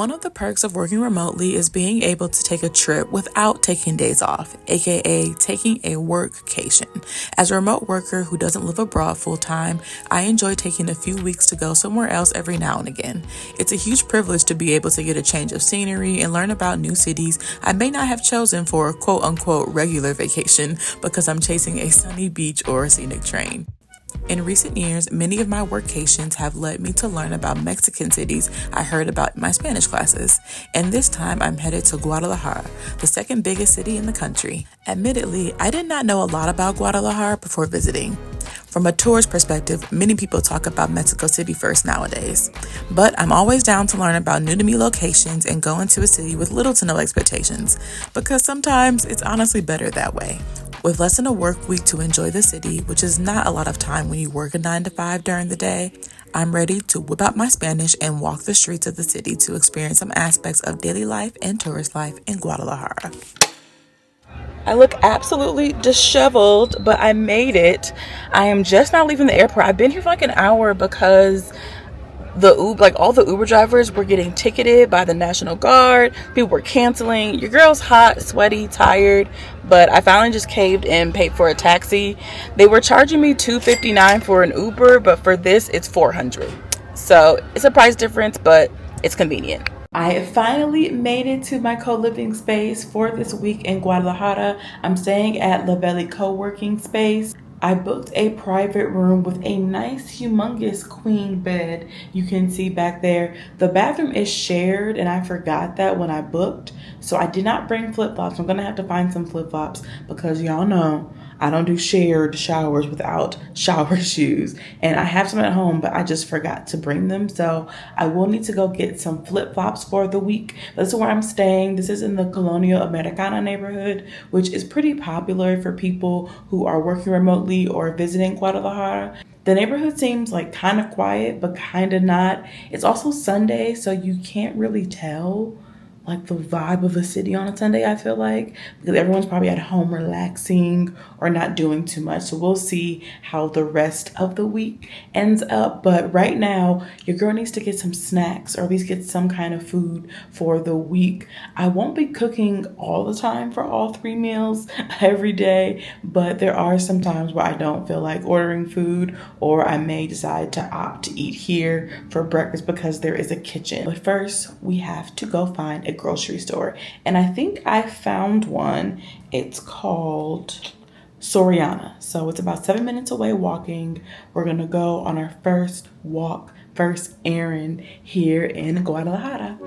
One of the perks of working remotely is being able to take a trip without taking days off, aka taking a workcation. As a remote worker who doesn't live abroad full time, I enjoy taking a few weeks to go somewhere else every now and again. It's a huge privilege to be able to get a change of scenery and learn about new cities I may not have chosen for a quote unquote regular vacation because I'm chasing a sunny beach or a scenic train. In recent years, many of my workations have led me to learn about Mexican cities I heard about in my Spanish classes, and this time I'm headed to Guadalajara, the second biggest city in the country. Admittedly, I did not know a lot about Guadalajara before visiting. From a tourist perspective, many people talk about Mexico City first nowadays, but I'm always down to learn about new to me locations and go into a city with little to no expectations, because sometimes it's honestly better that way. With less than a work week to enjoy the city, which is not a lot of time when you work a 9 to 5 during the day, I'm ready to whip out my Spanish and walk the streets of the city to experience some aspects of daily life and tourist life in Guadalajara. I look absolutely disheveled, but I made it. I am just now leaving the airport. I've been here for like an hour because all the Uber drivers were getting ticketed by the National Guard. People were canceling. Your girl's hot, sweaty, tired, but I finally just caved and paid for a taxi. They were charging me $259 for an Uber, but for this it's $400. So it's a price difference, but it's convenient. I finally made it to my co-living space for this week in Guadalajara. I'm staying at La Valley co-working space. I booked a private room with a nice, humongous queen bed. You can see back there. The bathroom is shared, and I forgot that when I booked. So I did not bring flip-flops. I'm going to have to find some flip-flops because y'all know I don't do shared showers without shower shoes. And I have some at home, but I just forgot to bring them. So I will need to go get some flip-flops for the week. This is where I'm staying. This is in the Colonial Americana neighborhood, which is pretty popular for people who are working remotely or visiting Guadalajara. The neighborhood seems like kind of quiet, but kind of not. It's also Sunday, so you can't really tell like the vibe of the city on a Sunday, I feel like, because everyone's probably at home relaxing or not doing too much. So we'll see how the rest of the week ends up. But right now, your girl needs to get some snacks or at least get some kind of food for the week. I won't be cooking all the time for all 3 meals every day, but there are some times where I don't feel like ordering food, or I may decide to opt to eat here for breakfast because there is a kitchen. But first, we have to go find a grocery store, and I think I found one. It's called Sojourner. So it's about 7 minutes away walking. We're gonna go on our first errand here in Guadalajara.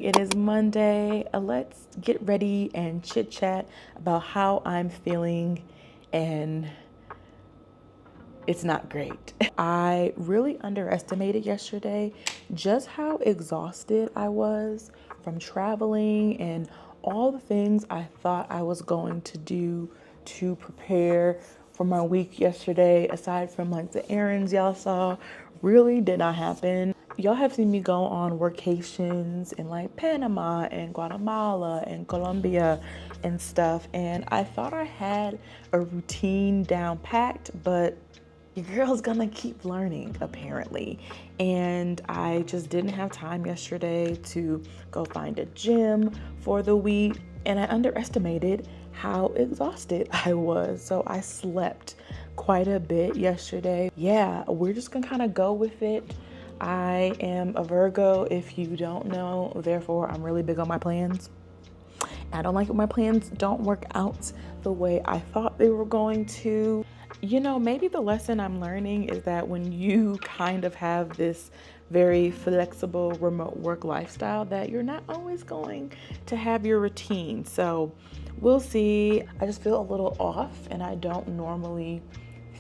It is Monday. Let's get ready and chit chat about how I'm feeling, and it's not great. I really underestimated yesterday just how exhausted I was from traveling and all the things I thought I was going to do to prepare for my week yesterday, aside from like the errands y'all saw, really did not happen. Y'all have seen me go on workations in like Panama and Guatemala and Colombia and stuff, and I thought I had a routine down packed, but your girl's gonna keep learning apparently. And I just didn't have time yesterday to go find a gym for the week, and I underestimated how exhausted I was. So I slept quite a bit yesterday. Yeah, we're just gonna kind of go with it. I am a Virgo, if you don't know, therefore I'm really big on my plans. I don't like when my plans don't work out the way I thought they were going to. You know, maybe the lesson I'm learning is that when you kind of have this very flexible remote work lifestyle that you're not always going to have your routine. So we'll see. I just feel a little off, and I don't normally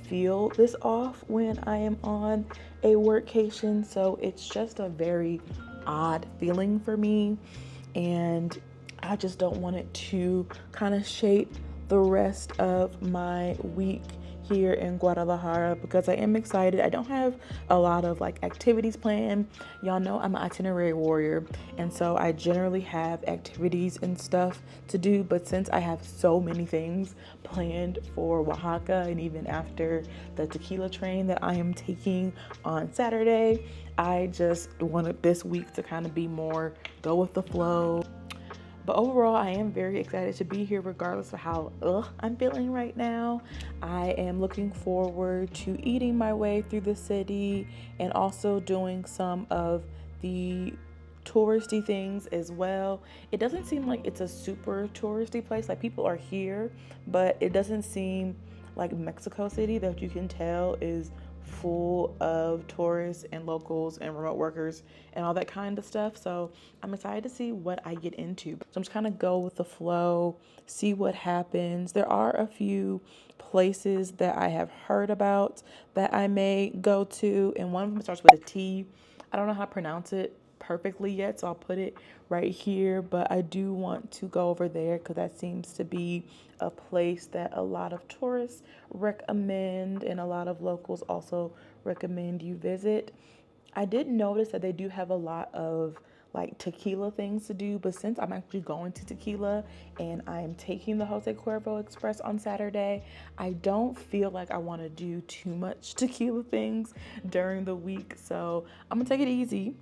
feel this off when I am on a workcation. So it's just a very odd feeling for me. And I just don't want it to kind of shape the rest of my week here in Guadalajara, because I am excited. I don't have a lot of like activities planned. Y'all know I'm an itinerary warrior, and so I generally have activities and stuff to do, but since I have so many things planned for Oaxaca and even after the tequila train that I am taking on Saturday, I just wanted this week to kind of be more go with the flow. But overall, I am very excited to be here regardless of how I'm feeling right now. I am looking forward to eating my way through the city and also doing some of the touristy things as well. It doesn't seem like it's a super touristy place. Like, people are here, but it doesn't seem like Mexico City that you can tell is full of tourists and locals and remote workers and all that kind of stuff. So I'm excited to see what I get into. So I'm just kind of go with the flow, see what happens. There are a few places that I have heard about that I may go to, and one of them starts with a T. I don't know how to pronounce it perfectly yet, so I'll put it right here, but I do want to go over there because that seems to be a place that a lot of tourists recommend and a lot of locals also recommend you visit. I did notice that they do have a lot of like tequila things to do, but since I'm actually going to tequila and I'm taking the Jose Cuervo Express on Saturday, I don't feel like I want to do too much tequila things during the week. So I'm gonna take it easy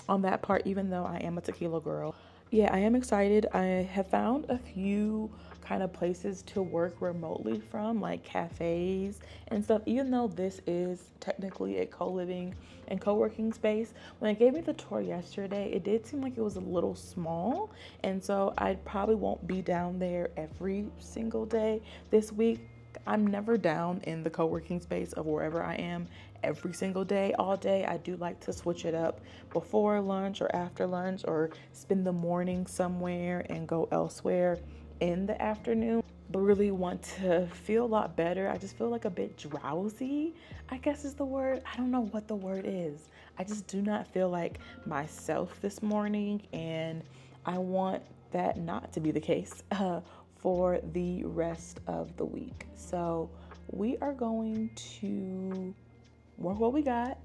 on that part, even though I am a tequila girl. Yeah, I am excited. I have found a few kind of places to work remotely from, like cafes and stuff, even though this is technically a co-living and co-working space. When they gave me the tour yesterday, it did seem like it was a little small, and so I probably won't be down there every single day this week. I'm never down in the co-working space of wherever I am every single day, all day. I do like to switch it up before lunch or after lunch, or spend the morning somewhere and go elsewhere in the afternoon. But really want to feel a lot better. I just feel like a bit drowsy, I guess is the word. I don't know what the word is. I just do not feel like myself this morning, and I want that not to be the case for the rest of the week. So we are going to work what we got,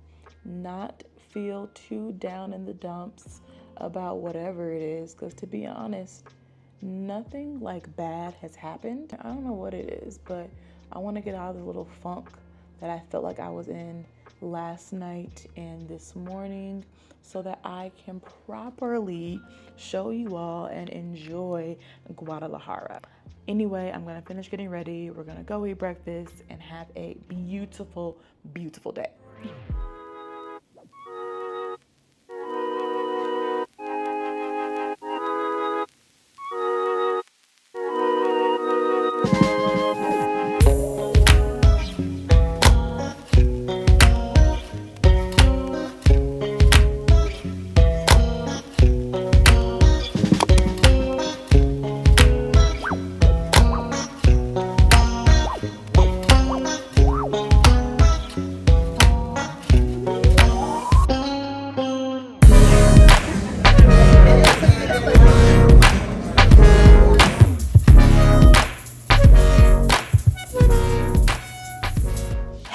not feel too down in the dumps about whatever it is, because to be honest, nothing like bad has happened. I don't know what it is, but I want to get out of the little funk that I felt like I was in last night and this morning, so that I can properly show you all and enjoy Guadalajara. Anyway, I'm gonna finish getting ready. We're gonna go eat breakfast and have a beautiful, beautiful day.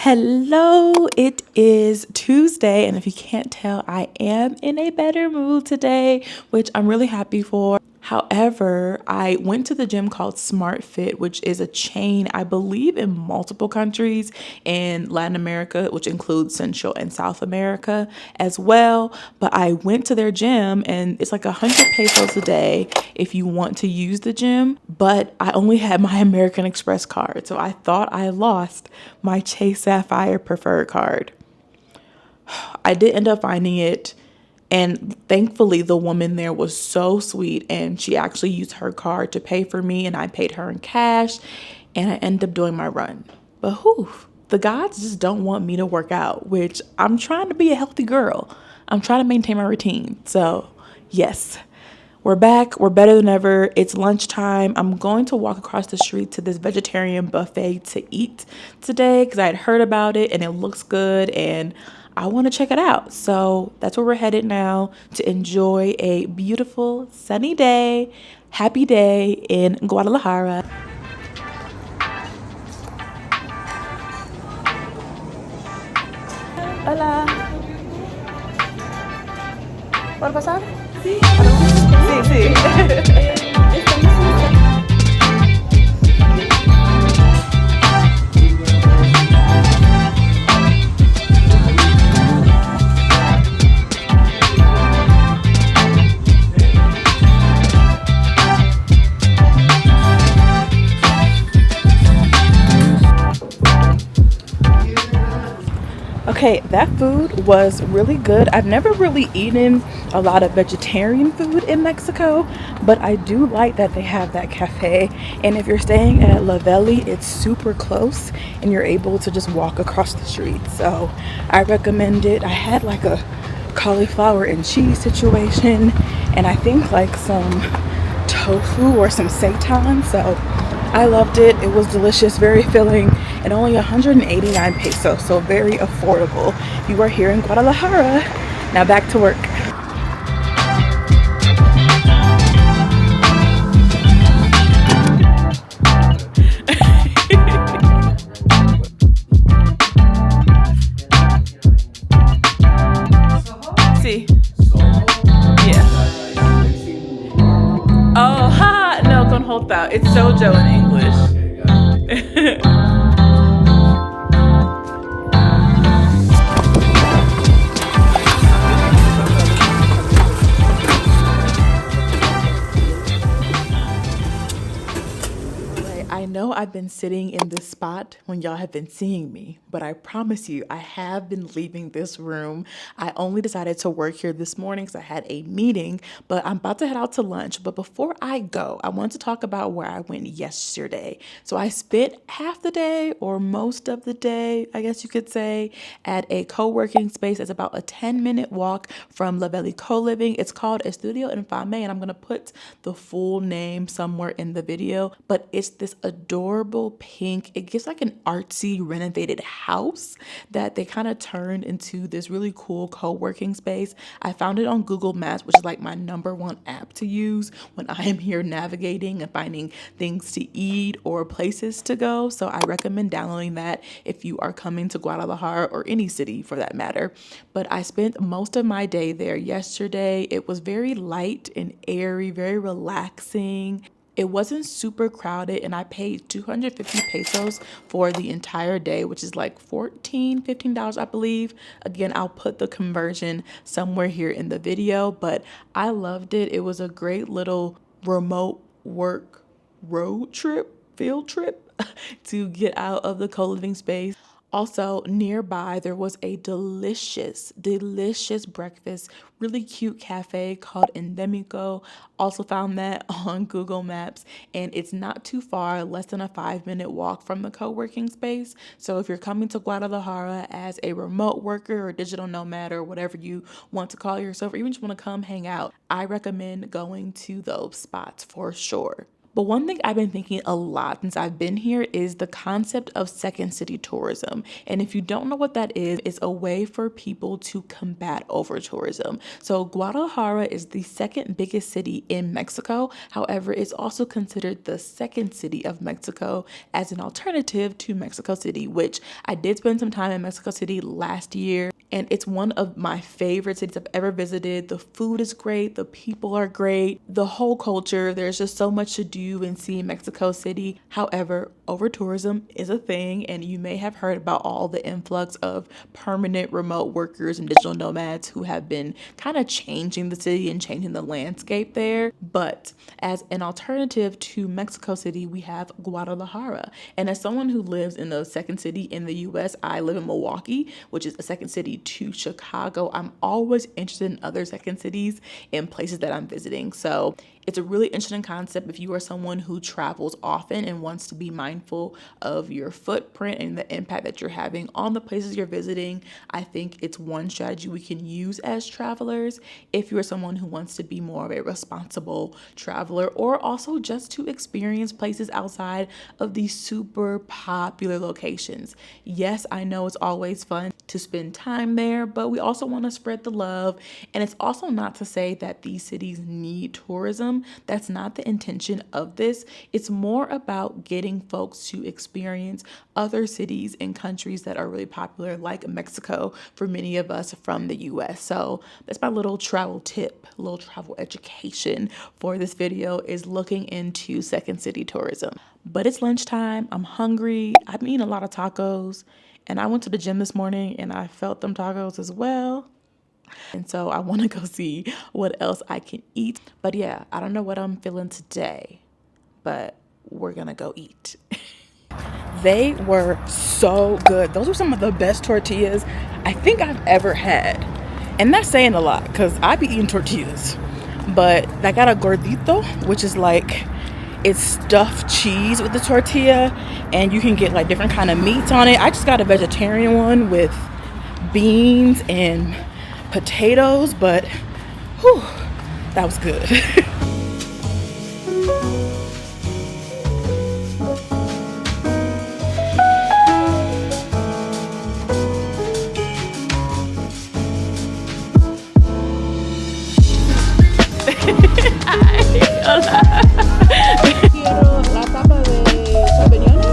Hello, it is Tuesday, and if you can't tell, I am in a better mood today, which I'm really happy for. However, I went to the gym called Smart Fit, which is a chain, I believe, in multiple countries in Latin America, which includes Central and South America as well. But I went to their gym, and it's like 100 pesos a day if you want to use the gym. But I only had my American Express card, so I thought I lost my Chase Sapphire Preferred card. I did end up finding it, and thankfully the woman there was so sweet, and she actually used her card to pay for me, and I paid her in cash, and I ended up doing my run. But the gods just don't want me to work out, which I'm trying to be a healthy girl. I'm trying to maintain my routine. So, yes, we're back. We're better than ever. It's lunchtime. I'm going to walk across the street to this vegetarian buffet to eat today because I had heard about it and it looks good and I want to check it out. So, that's where we're headed now to enjoy a beautiful sunny day, happy day in Guadalajara. Hola. ¿Puedo pasar? Sí. Sí, sí. Okay, that food was really good. I've never really eaten a lot of vegetarian food in Mexico, but I do like that they have that cafe. And if you're staying at La Valley, it's super close and you're able to just walk across the street. So I recommend it. I had like a cauliflower and cheese situation, and I think like some tofu or some seitan. So I loved it. It was delicious, very filling, and only 189 pesos, so very affordable. You are here in Guadalajara. Now back to work. See? Yeah. Oh, ha! No, con holta. It's sojo in English. I know I've been sitting in this spot when y'all have been seeing me, but I promise you, I have been leaving this room. I only decided to work here this morning because I had a meeting, but I'm about to head out to lunch. But before I go, I want to talk about where I went yesterday. So I spent half the day or most of the day, I guess you could say, at a co-working space. It's about a 10-minute walk from La Valley Co-Living. It's called Estudio Infame, and I'm going to put the full name somewhere in the video, but it's this adorable pink. It gives like an artsy renovated house that they kind of turned into this really cool co-working space. I found it on Google Maps, which is like my #1 app to use when I am here navigating and finding things to eat or places to go. So I recommend downloading that if you are coming to Guadalajara or any city for that matter. But I spent most of my day there yesterday. It was very light and airy, very relaxing. It wasn't super crowded, and I paid 250 pesos for the entire day, which is like $15, I believe. Again, I'll put the conversion somewhere here in the video, but I loved it. It was a great little remote work road trip, field trip to get out of the co-living space. Also, nearby, there was a delicious breakfast, really cute cafe called Endemico. Also found that on Google Maps, and it's not too far, less than a 5-minute walk from the co-working space. So if you're coming to Guadalajara as a remote worker or digital nomad or whatever you want to call yourself, or even just want to come hang out, I recommend going to those spots for sure. But one thing I've been thinking a lot since I've been here is the concept of second city tourism. And if you don't know what that is, it's a way for people to combat over tourism. So Guadalajara is the second biggest city in Mexico. However, it's also considered the second city of Mexico as an alternative to Mexico City, which I did spend some time in Mexico City last year. And it's one of my favorite cities I've ever visited. The food is great. The people are great. The whole culture, there's just so much to do and see in Mexico City. However, over tourism is a thing, and you may have heard about all the influx of permanent remote workers and digital nomads who have been kind of changing the city and changing the landscape there. But as an alternative to Mexico City, we have Guadalajara. And as someone who lives in the second city in the US, I live in Milwaukee, which is a second city to Chicago. I'm always interested in other second cities and places that I'm visiting. So It's a really interesting concept if you are someone who travels often and wants to be mindful of your footprint and the impact that you're having on the places you're visiting. I think it's one strategy we can use as travelers if you're someone who wants to be more of a responsible traveler, or also just to experience places outside of these super popular locations. Yes, I know it's always fun to spend time there, but we also want to spread the love. And it's also not to say that these cities need tourism. That's not the intention of this. It's more about getting folks to experience other cities and countries that are really popular, like Mexico, for many of us from the US. So that's my little travel tip, little travel education for this video, is looking into second city tourism. But it's lunchtime. I'm hungry. I've been eating a lot of tacos. And I went to the gym this morning and I felt them tacos as well. And so I want to go see what else I can eat. But yeah, I don't know what I'm feeling today, but we're going to go eat. They were so good. Those were some of the best tortillas I think I've ever had. And that's saying a lot because I be eating tortillas. But I got a gordito, which is like, it's stuffed cheese with the tortilla, and you can get like different kind of meats on it. I just got a vegetarian one with beans and potatoes, but whew, that was good. Quiero la tapa de champiñones.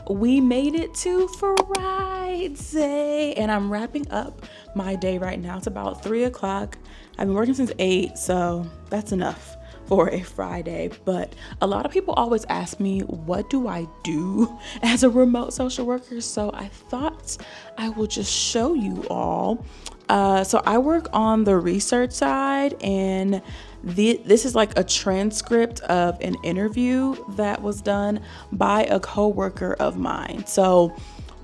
We made it to Friday, and I'm wrapping up my day right now. It's about 3 o'clock. I've been working since 8, so that's enough for a Friday. But a lot of people always ask me, what do I do as a remote social worker? So I thought I will just show you all. So I work on the research side, and this is like a transcript of an interview that was done by a coworker of mine. So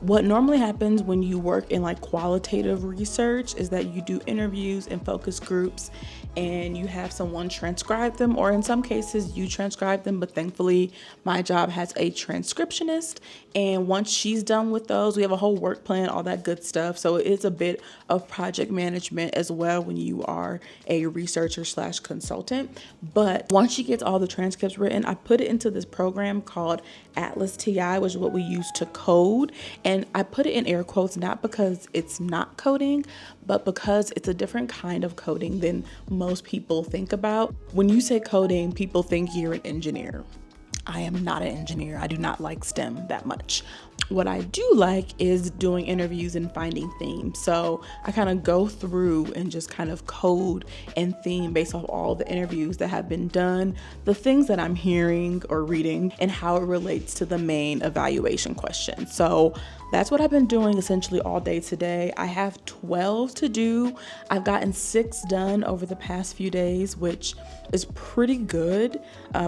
what normally happens when you work in like qualitative research is that you do interviews and focus groups, and you have someone transcribe them, or in some cases you transcribe them, but thankfully my job has a transcriptionist, and once she's done with those, we have a whole work plan, all that good stuff. So it's a bit of project management as well when you are a researcher / consultant. But once she gets all the transcripts written, I put it into this program called Atlas TI, which is what we use to code. And I put it in air quotes, not because it's not coding, but because it's a different kind of coding than most people think about. When you say coding, people think you're an engineer. I am not an engineer. I do not like STEM that much. What I do like is doing interviews and finding themes. So I kind of go through and just kind of code and theme based off all the interviews that have been done, the things that I'm hearing or reading, and how it relates to the main evaluation question. So that's what I've been doing essentially all day today. I have 12 to do. I've gotten 6 done over the past few days, which is pretty good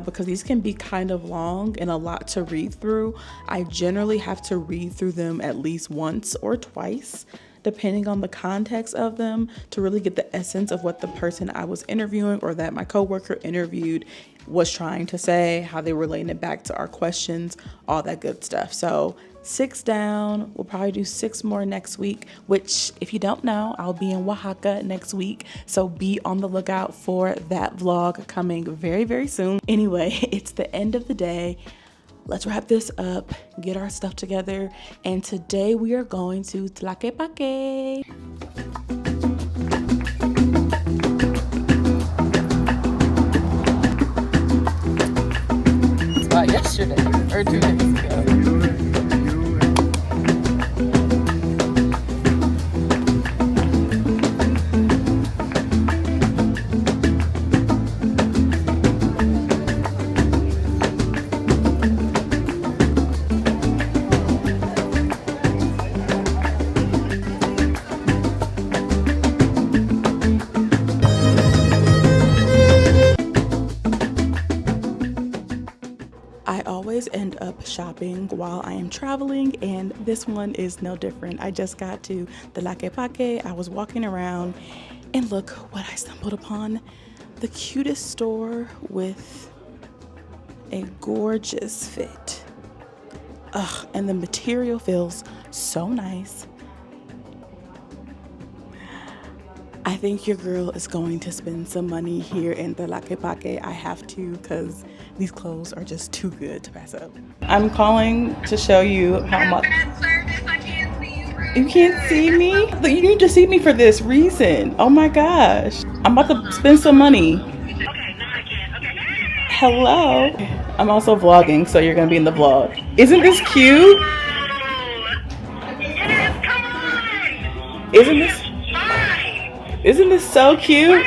because these can be kind of long and a lot to read through. I generally have to read through them at least once or twice, depending on the context of them, to really get the essence of what the person I was interviewing or that my coworker interviewed was trying to say, how they were relating it back to our questions, all that good stuff. So 6 down. We'll probably do 6 more next week, which, if you don't know, I'll be in Oaxaca next week. So be on the lookout for that vlog coming very, very soon. Anyway, it's the end of the day. Let's wrap this up, get our stuff together, and today we are going to tlaquepaque. Yesterday or 2 days ago. I always end up shopping while I am traveling, and this one is no different. I just got to the tlaquepaque. I was walking around, and look what I stumbled upon. The cutest store with a gorgeous fit. Ugh, and the material feels so nice. I think your girl is going to spend some money here in the tlaquepaque. I have to, because these clothes are just too good to pass up. I'm calling to show you how much. You can't see me? You need to see me for this reason. Oh my gosh. I'm about to spend some money. Hello. I'm also vlogging, so you're going to be in the vlog. Isn't this cute? Isn't this so cute?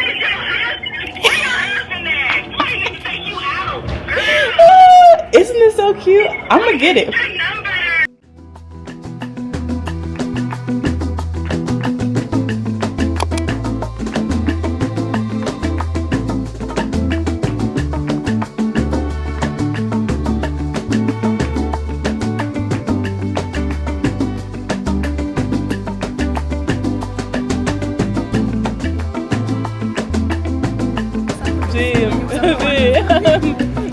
Isn't this so cute? I'm gonna get it.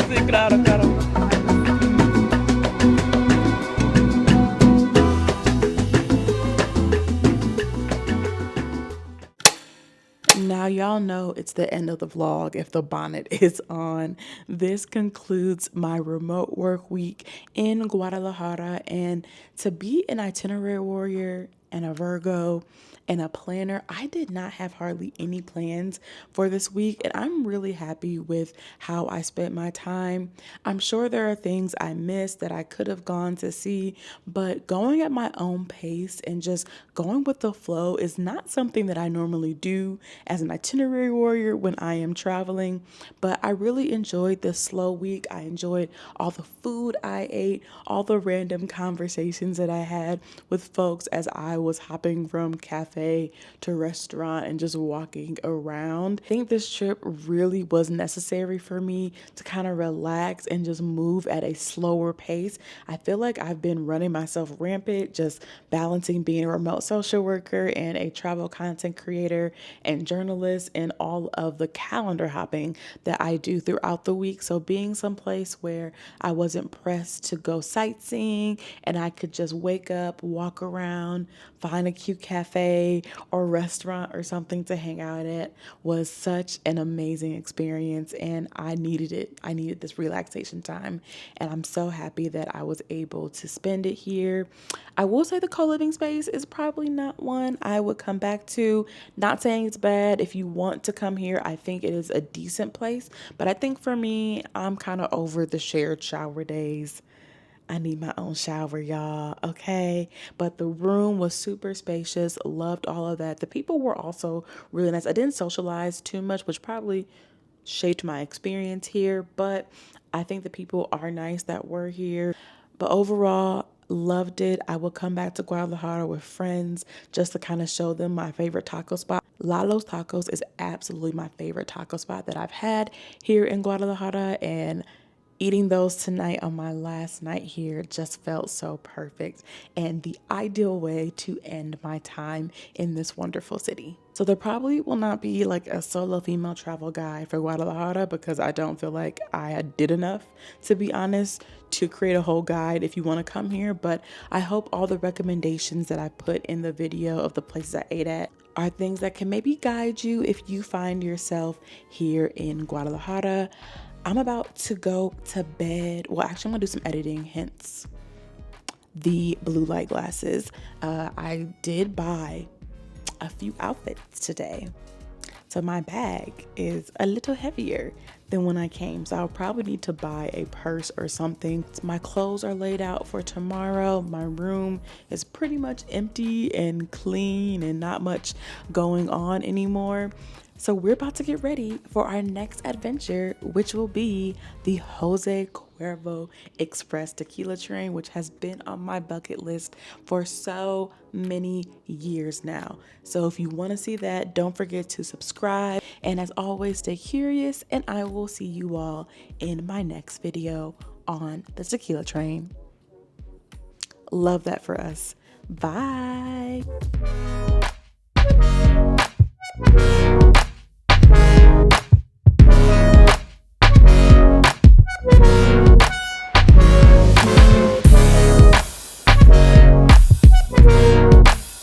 Sí, claro, claro. Now y'all know it's the end of the vlog if the bonnet is on. This concludes my remote work week in Guadalajara, and to be an itinerary warrior and a Virgo and a planner, I did not have hardly any plans for this week, and I'm really happy with how I spent my time. I'm sure there are things I missed that I could have gone to see, but going at my own pace and just going with the flow is not something that I normally do as an itinerary warrior when I am traveling. But I really enjoyed this slow week. I enjoyed all the food I ate, all the random conversations that I had with folks as I was hopping from cafe to restaurant and just walking around. I think this trip really was necessary for me to kind of relax and just move at a slower pace. I feel like I've been running myself rampant, just balancing being a remote social worker and a travel content creator and journalist, and all of the calendar hopping that I do throughout the week. So being someplace where I wasn't pressed to go sightseeing and I could just wake up, walk around, find a cute cafe or restaurant or something to hang out at was such an amazing experience, and I needed it. I needed this relaxation time, and I'm so happy that I was able to spend it here. I will say the co-living space is probably not one I would come back to. Not saying it's bad. If you want to come here, I think it is a decent place, but I think for me, I'm kind of over the shared shower days. I need my own shower, y'all, okay? But the room was super spacious, loved all of that. The people were also really nice. I didn't socialize too much, which probably shaped my experience here, but I think the people are nice that were here. But overall, loved it. I will come back to Guadalajara with friends just to kind of show them my favorite taco spot. Lalo's Tacos is absolutely my favorite taco spot that I've had here in Guadalajara, and Eating those tonight on my last night here just felt so perfect and the ideal way to end my time in this wonderful city. So there probably will not be like a solo female travel guide for Guadalajara because I don't feel like I did enough, to be honest, to create a whole guide if you want to come here. But I hope all the recommendations that I put in the video of the places I ate at are things that can maybe guide you if you find yourself here in Guadalajara. I'm about to go to bed. Well, actually, I'm gonna do some editing, hence the blue light glasses. I did buy a few outfits today. So my bag is a little heavier than when I came. So I'll probably need to buy a purse or something. My clothes are laid out for tomorrow. My room is pretty much empty and clean and not much going on anymore. So we're about to get ready for our next adventure, which will be the Jose Cuervo Express tequila train, which has been on my bucket list for so many years now. So if you want to see that, don't forget to subscribe. And as always, stay curious, and I will see you all in my next video on the tequila train. Love that for us. Bye.